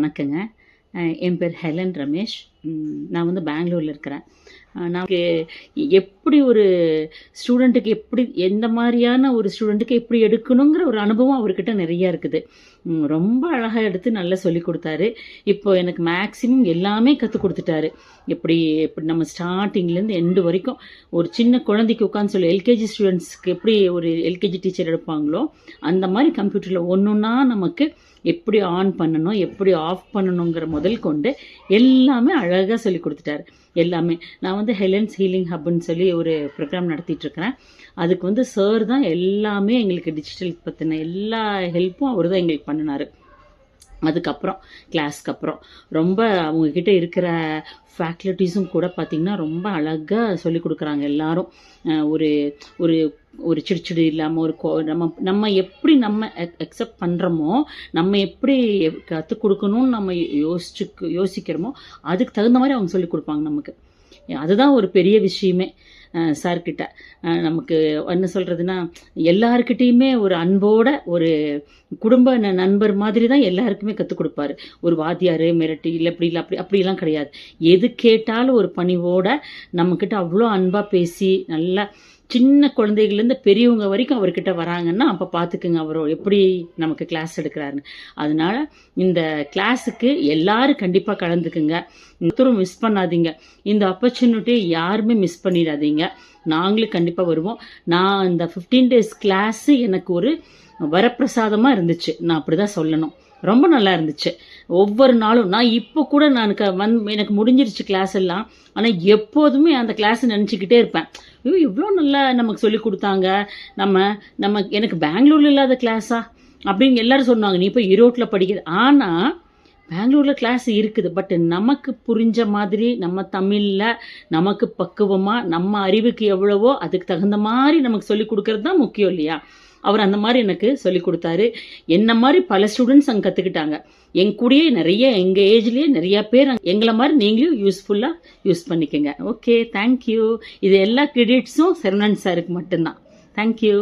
வணக்கங்க. என் பேர் ஹெலன் ரமேஷ். நான் வந்து பெங்களூரில் இருக்கிறேன். நமக்கு எப்படி ஒரு ஸ்டூடெண்ட்டுக்கு எந்த மாதிரியான ஒரு ஸ்டூடெண்ட்டுக்கு எப்படி எடுக்கணுங்கிற ஒரு அனுபவம் அவர்கிட்ட நிறையா இருக்குது. ரொம்ப அழகாக எடுத்து நல்லா சொல்லி கொடுத்தாரு. இப்போ எனக்கு மேக்ஸிமம் எல்லாமே கற்றுக் கொடுத்துட்டாரு. எப்படி நம்ம ஸ்டார்டிங்லேருந்து எண்டு வரைக்கும் ஒரு சின்ன குழந்தைக்கு உட்காந்து சொல்லி எல்கேஜி ஸ்டூடெண்ட்ஸ்க்கு எப்படி ஒரு எல்கேஜி டீச்சர் எடுப்பாங்களோ அந்த மாதிரி கம்ப்யூட்டரில் ஒன்றுன்னா நமக்கு எப்படி ஆன் பண்ணணும், எப்படி ஆஃப் பண்ணணுங்கிற முதல் கொண்டு எல்லாமே அழகாக சொல்லி கொடுத்துட்டாரு. எல்லாமே நான் வந்து ஹெலன்ஸ் ஹீலிங் ஹப்னு சொல்லி ஒரு ப்ரோக்ராம் நடத்திட்டுருக்கிறேன். அதுக்கு வந்து சார் தான் எல்லாமே எங்களுக்கு டிஜிட்டல் பற்றின எல்லா ஹெல்ப்பும் அவர் தான் எங்களுக்கு பண்ணினார். அதுக்கப்புறம் கிளாஸ்க்கு அப்புறம் ரொம்ப அவங்கக்கிட்ட இருக்கிற ஃபேக்கல்ட்டிஸும் கூட பார்த்திங்கன்னா ரொம்ப அழகாக சொல்லி கொடுக்குறாங்க எல்லாரும். ஒரு ஒரு ஒரு சிடுச்சிடு இல்லாமல் நம்ம எப்படி நம்ம அக்செப்ட் பண்ணுறோமோ, நம்ம எப்படி கற்றுக் கொடுக்கணும்னு நம்ம யோசிக்கிறோமோ அதுக்கு தகுந்த மாதிரி அவங்க சொல்லிக் கொடுப்பாங்க நமக்கு. அதுதான் ஒரு பெரிய விஷயமே சார்கிட்ட. நமக்கு என்ன சொல்கிறதுனா, எல்லாருக்கிட்டேயுமே ஒரு அன்போட ஒரு குடும்ப நண்பர் மாதிரி தான் எல்லாருக்குமே கற்றுக் கொடுப்பாரு. ஒரு வாத்தியார் மிரட்டி இல்லை அப்படிலாம் கிடையாது. எது கேட்டாலும் ஒரு பணிவோட நம்மக்கிட்ட அவ்வளோ அன்பாக பேசி நல்லா சின்ன குழந்தைகள்லேருந்து பெரியவங்க வரைக்கும் அவர்கிட்ட வராங்கன்னா அப்போ பார்த்துக்குங்க அவர் எப்படி நமக்கு கிளாஸ் எடுக்கிறாருன்னு. அதனால இந்த கிளாஸுக்கு எல்லாரும் கண்டிப்பாக கலந்துக்குங்க. ஒருத்தரும் மிஸ் பண்ணாதீங்க. இந்த ஆப்பர்ச்சுனிட்டியை யாருமே மிஸ் பண்ணிடாதீங்க. நாங்களும் கண்டிப்பாக வருவோம். நான் இந்த 15 days கிளாஸு எனக்கு ஒரு வரப்பிரசாதமாக இருந்துச்சு. நான் அப்படி தான் சொல்லணும். ரொம்ப நல்லா இருந்துச்சு. ஒவ்வொரு நாளும் நான் இப்போ கூட எனக்கு முடிஞ்சிருச்சு கிளாஸ் எல்லாம். ஆனால் எப்போதுமே அந்த கிளாஸ் நினச்சிக்கிட்டே இருப்பேன். ஐயோ இவ்வளோ நல்லா நமக்கு சொல்லி கொடுத்தாங்க. எனக்கு பெங்களூரில் இல்லாத கிளாஸா அப்படின்னு எல்லாரும் சொன்னாங்க. நீ இப்போ ஈரோட்டில் படிக்கிறது. ஆனால் பெங்களூரில் கிளாஸ் இருக்குது. பட் நமக்கு புரிஞ்ச மாதிரி நம்ம தமிழில் நமக்கு பக்குவமாக நம்ம அறிவுக்கு எவ்வளவோ அதுக்கு தகுந்த மாதிரி நமக்கு சொல்லி கொடுக்கறது தான் முக்கியம் இல்லையா? அவர் அந்த மாதிரி எனக்கு சொல்லி கொடுத்தாரு. என்ன மாதிரி பல ஸ்டூடெண்ட்ஸ் அங்கே கற்றுக்கிட்டாங்க. என் கூடயே எங்கள் ஏஜ்லேயே நிறையா பேர் எங்களை மாதிரி நீங்களும் யூஸ்ஃபுல்லாக யூஸ் பண்ணிக்கோங்க. Okay, thank you. இது எல்லா கிரெடிட்ஸும் சரவணன் சாருக்கு மட்டும்தான். தேங்க்யூ.